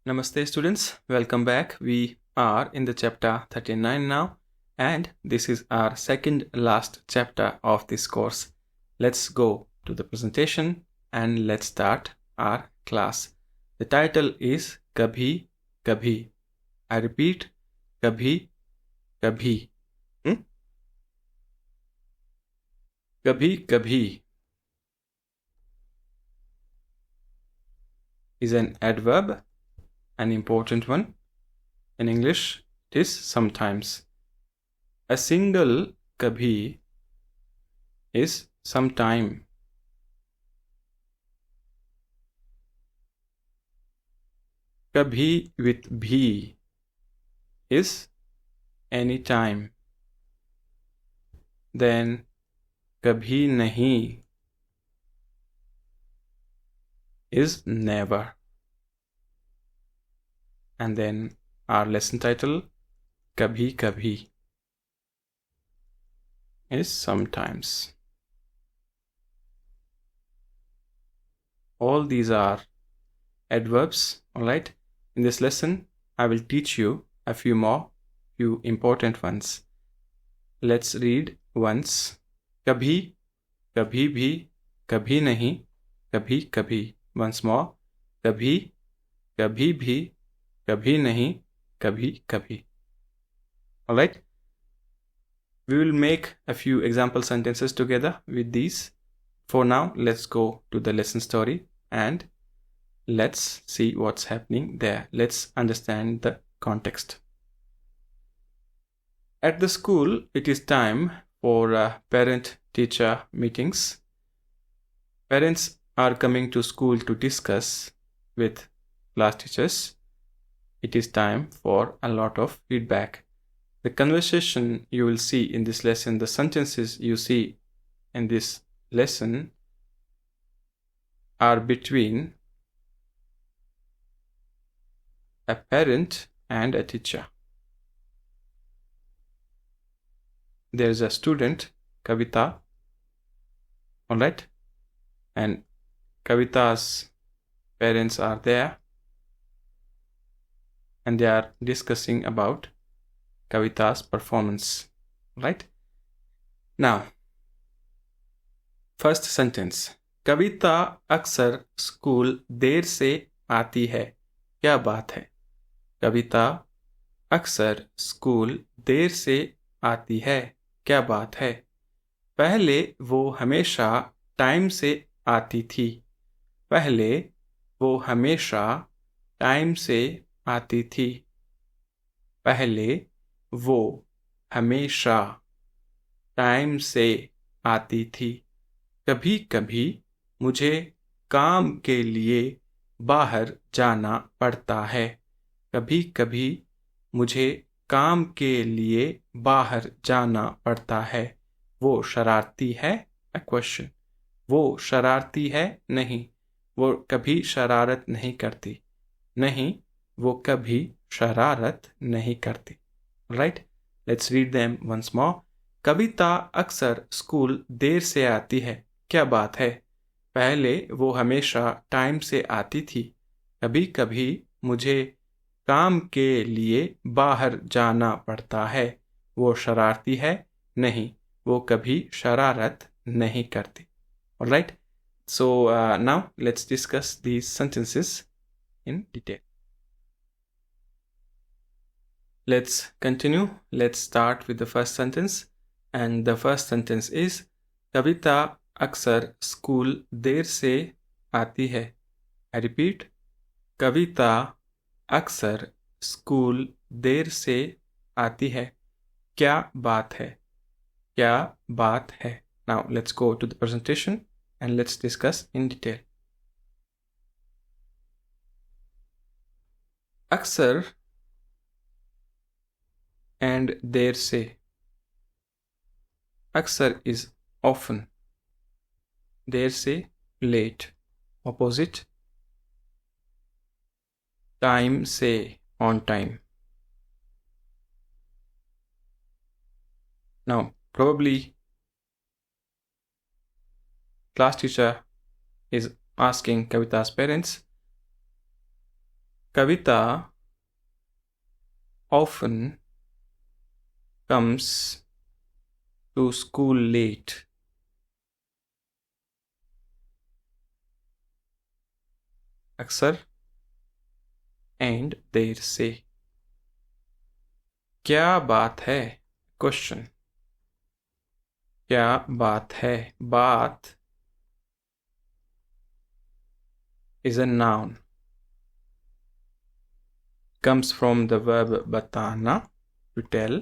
Namaste students, welcome back. We are in the chapter 39 now, and this is our second last chapter of this course. Let's go to the presentation and let's start our class. The title is Kabhi Kabhi. I repeat, Kabhi Kabhi. Kabhi Kabhi is an adverb, an important one. In English, it is sometimes. A single kabhi is sometime. Kabhi with bhi is anytime. Then kabhi nahi is never. And then our lesson title, Kabhi Kabhi, is sometimes. All these are adverbs, alright? In this lesson, I will teach you a few important ones. Let's read once. Kabhi, kabhi bhi, kabhi nahi, kabhi kabhi. Once more. Kabhi, kabhi bhi, kabhi nahi, kabhi kabhi. Alright? We will make a few example sentences together with these. For now, let's go to the lesson story and let's see what's happening there. Let's understand the context. At the school, it is time for parent-teacher meetings. Parents are coming to school to discuss with class teachers. It is time for a lot of feedback. The conversation you will see in this lesson, the sentences you see in this lesson are between a parent and a teacher. There is a student, Kavita, alright? And Kavita's parents are there. And they are discussing about Kavita's performance, right? Now, first sentence. Kavita अक्सर school there से आती है, क्या बात है? कविता अक्सर school there से आती है, क्या बात है? पहले वो हमेशा टाइम से आती थी. पहले वो हमेशा टाइम से आती थी. पहले वो हमेशा टाइम से आती थी. कभी कभी मुझे काम के लिए बाहर जाना पड़ता है. कभी कभी मुझे काम के लिए बाहर जाना पड़ता है. वो शरारती है? A question. वो शरारती है? नहीं. वो कभी शरारत नहीं करती. नहीं, वो कभी शरारत नहीं करती. Right? Let's read them once more. कविता अक्सर स्कूल देर से आती है, क्या बात है? पहले वो हमेशा टाइम से आती थी. कभी कभी मुझे काम के लिए बाहर जाना पड़ता है. वो शरारती है? नहीं, वो कभी शरारत नहीं करती. Alright? So now let's discuss these sentences in detail. Let's continue. Let's start with the first sentence. And the first sentence is कविता अक्सर स्कूल देर से आती है. I repeat. कविता अक्सर स्कूल देर से आती है. क्या बात है? क्या बात है? Now let's go to the presentation and let's discuss in detail. अक्सर and देर से. अक्सर is often. देर से late. Opposite. Time से on time. Now probably class teacher is asking Kavita's parents, Kavita often comes to school late. अक्सर and देर से. क्या बात है? क्वेश्चन. क्या बात है? बात is a noun. Comes from the verb batana, to tell.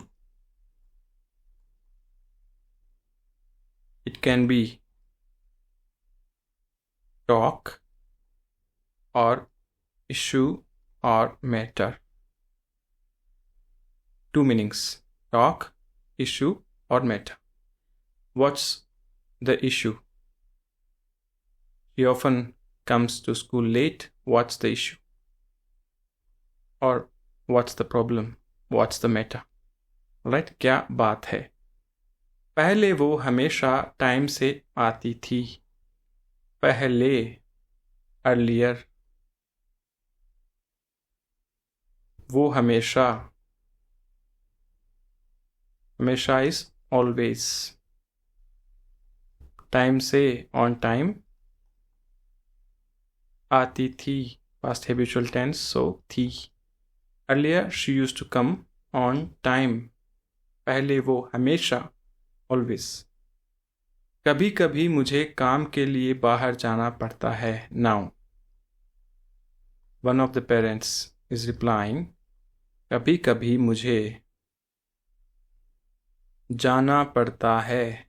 It can be talk or issue or matter. Two meanings: talk, issue or matter. What's the issue? He often comes to school late. What's the issue? Or what's the problem? What's the matter? Right? क्या बात है? पहले वो हमेशा time से आती थी. पहले, earlier. वो हमेशा, हमेशा is always. टाइम से, on time. आती थी, past habitual tense, so थी. Earlier she used to come on time. पहले वो हमेशा, always. कभी कभी मुझे काम के लिए बाहर जाना पड़ता है. Now one of the parents is replying, कभी कभी मुझे जाना पड़ता है.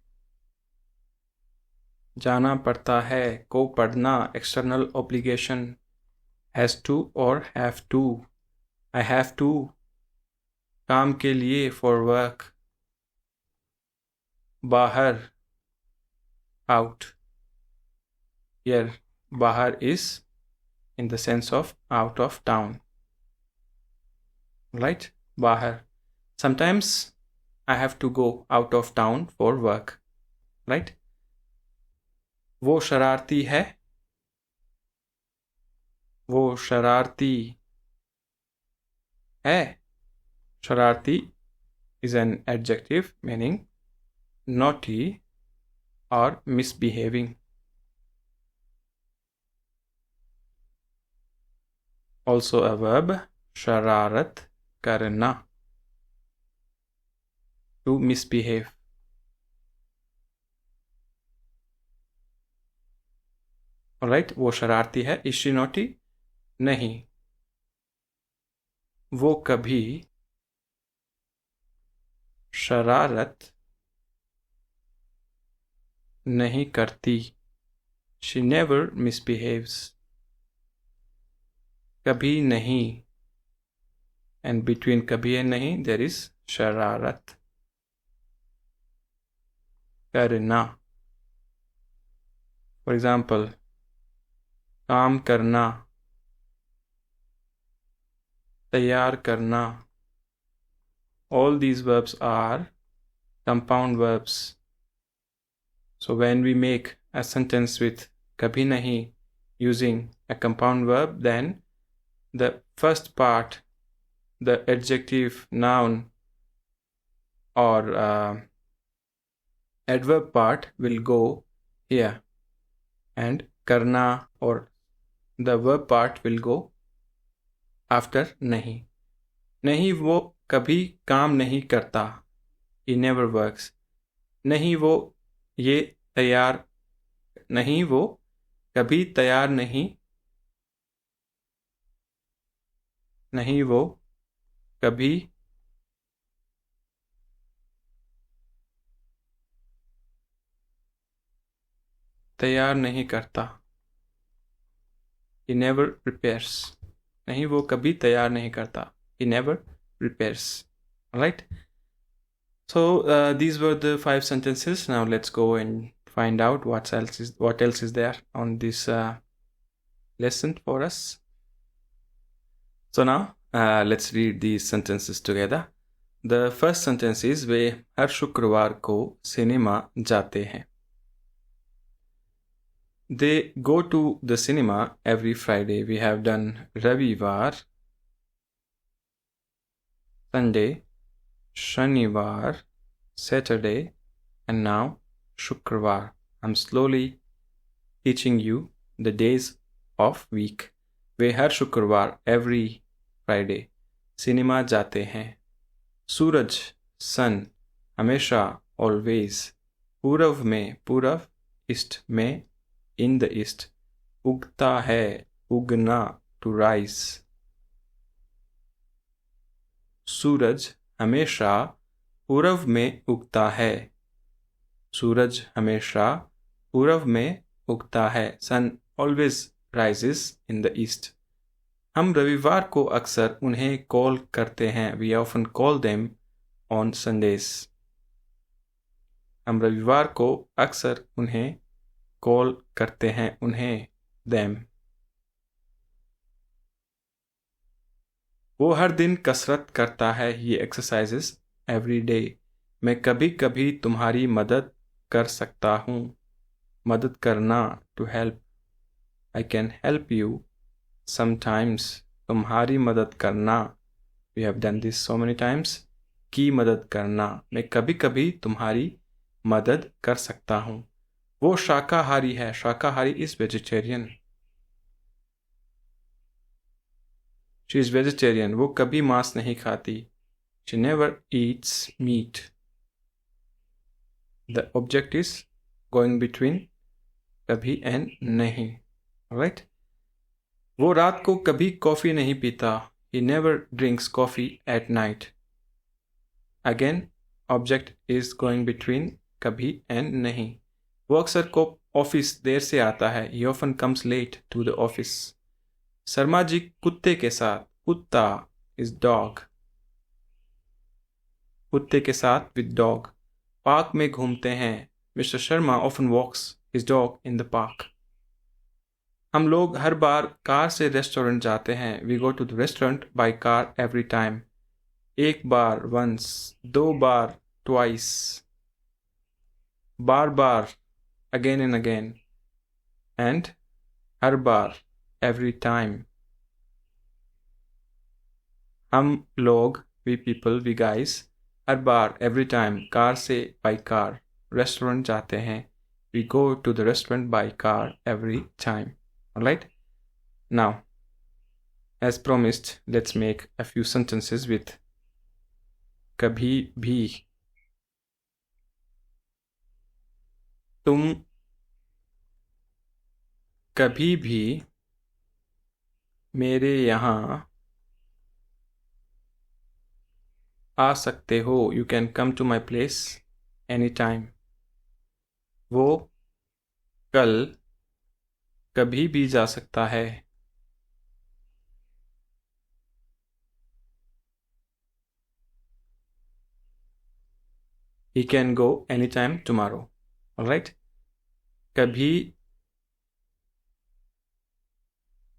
जाना पड़ता है को पढ़ना, external obligation, has to or have to. I have to. काम के लिए, for work. बाहर, out. Here बाहर is in the sense of out of town. Right? बाहर. Sometimes I have to go out of town for work. Right? वो शरारती है. वो शरारती है. शरारती is an adjective meaning naughty or misbehaving. Also a verb, शरारत करना, to misbehave. Alright, वो शरारती है. Is she naughty? नहीं. वो कभी शरारत नहीं करती. She never misbehaves. कभी नहीं, and between कभी and नहीं there is शरारत करना. For example, काम करना, तैयार करना. All these verbs are compound verbs. So when we make a sentence with kabhi nahi using a compound verb, then the first part, the adjective, noun or adverb part will go here, and karna or the verb part will go after nahi. नहीं वो कभी काम नहीं करता. He never works. नहीं वो ये तैयार, नहीं वो कभी तैयार नहीं. नहीं वो कभी तैयार नहीं करता. He never prepares. नहीं वो कभी तैयार नहीं करता. He never prepares. Alright? So these were the 5 sentences. Now let's go and find out what else is there on this lesson for us. So now let's read these sentences together. The first sentence is, वे हर शुक्रवार को cinema जाते हैं. They go to the cinema every Friday. We have done रविवार, Sunday, Shanivar, Saturday, and now Shukrawar. I'm slowly teaching you the days of week. वे हर शुक्रवार every Friday cinema जाते हैं. सूरज sun हमेशा always. पूरब में पूरब ईस्ट में in the east. उगता है उगना to rise. सूरज हमेशा पूरब में उगता है. सूरज हमेशा पूरब में उगता है. Sun always rises in the east. हम रविवार को अक्सर उन्हें कॉल करते हैं. We often call them on Sundays. हम रविवार को अक्सर उन्हें कॉल करते हैं. उन्हें देम. वो हर दिन कसरत करता है. ही एक्सरसाइजेस एवरी डे. मैं कभी कभी तुम्हारी मदद कर सकता हूँ. मदद करना to help. I can help you sometimes. तुम्हारी मदद करना. We have done this so many times. की मदद करना. मैं कभी कभी तुम्हारी मदद कर सकता हूँ. वो शाकाहारी है. शाकाहारी is vegetarian. She is vegetarian. वो कभी मांस नहीं खाती. She never eats meat. The object is going between कभी एंड नहीं. राइट. वो रात को कभी कॉफी नहीं पीता. He never drinks coffee at night. Again object is going between कभी एंड नहीं. वो अक्सर को ऑफिस देर से आता है. He often comes late to the office. Sharma ji कुत्ते के साथ. कुत्ता इज डॉग. कुत्ते के साथ विद डॉग. पार्क में घूमते हैं. Mr Sharma often walks his dog in the park. हम लोग हर बार कार से रेस्टोरेंट जाते हैं. We go to the restaurant by car every time. एक बार वंस. दो बार ट्वाइस. बार बार अगेन एंड अगेन. एंड हर बार एवरी टाइम. हम लोग वी पीपल वी गाइस हर बार एवरी टाइम कार से बाय कार रेस्टोरेंट जाते हैं. We go to the restaurant by car every time. Alright? Now, as promised, let's make a few sentences with कभी भी. तुम कभी भी मेरे यहाँ आ सकते हो. You can come to my place anytime. वो कल कभी भी जा सकता है. He can go anytime tomorrow. Alright? कभी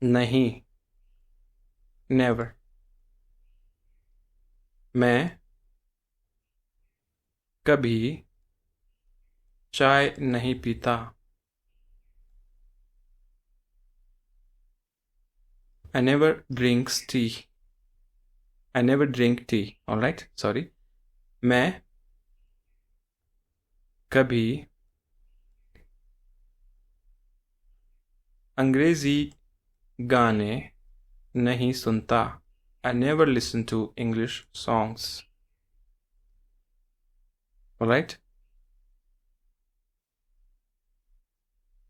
नहीं. Never. मैं कभी चाय नहीं पीता. I never drinks tea. I never drink tea. Alright? Sorry. मैं कभी अंग्रेजी गाने नहीं सुनता. I never listen to English songs. Alright?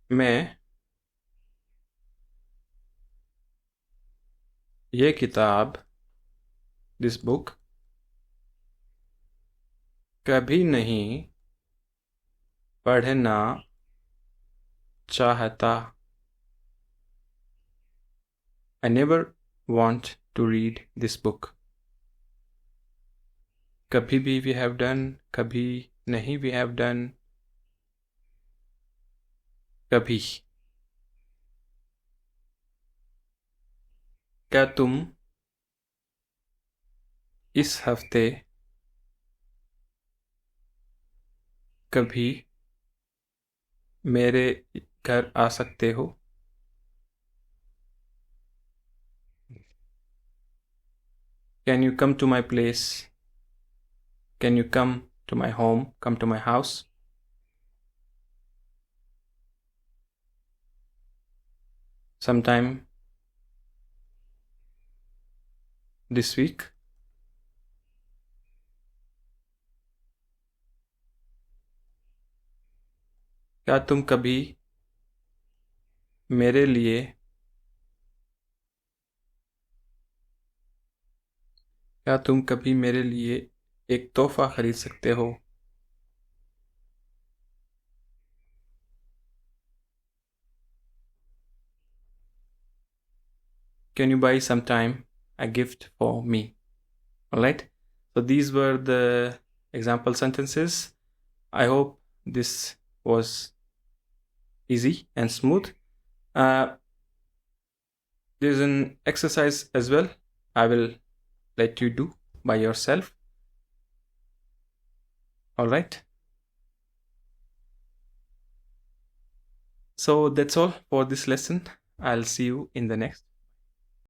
मैं ये किताब दिस बुक कभी नहीं पढ़ना चाहता. I never want to read this book. कभी भी we have done. कभी नहीं we have done. कभी. क्या तुम इस हफ्ते कभी मेरे घर आ सकते हो. Can you come to my place? Can you come to my home? Come to my house? Sometime this week? क्या तुम कभी मेरे लिए एक तोहफा खरीद सकते हो? Can you buy sometime a gift for me? All right. So these were the example sentences. I hope this was easy and smooth. There's an exercise as well. I will let you do by yourself. All right. So that's all for this lesson. I'll see you in the next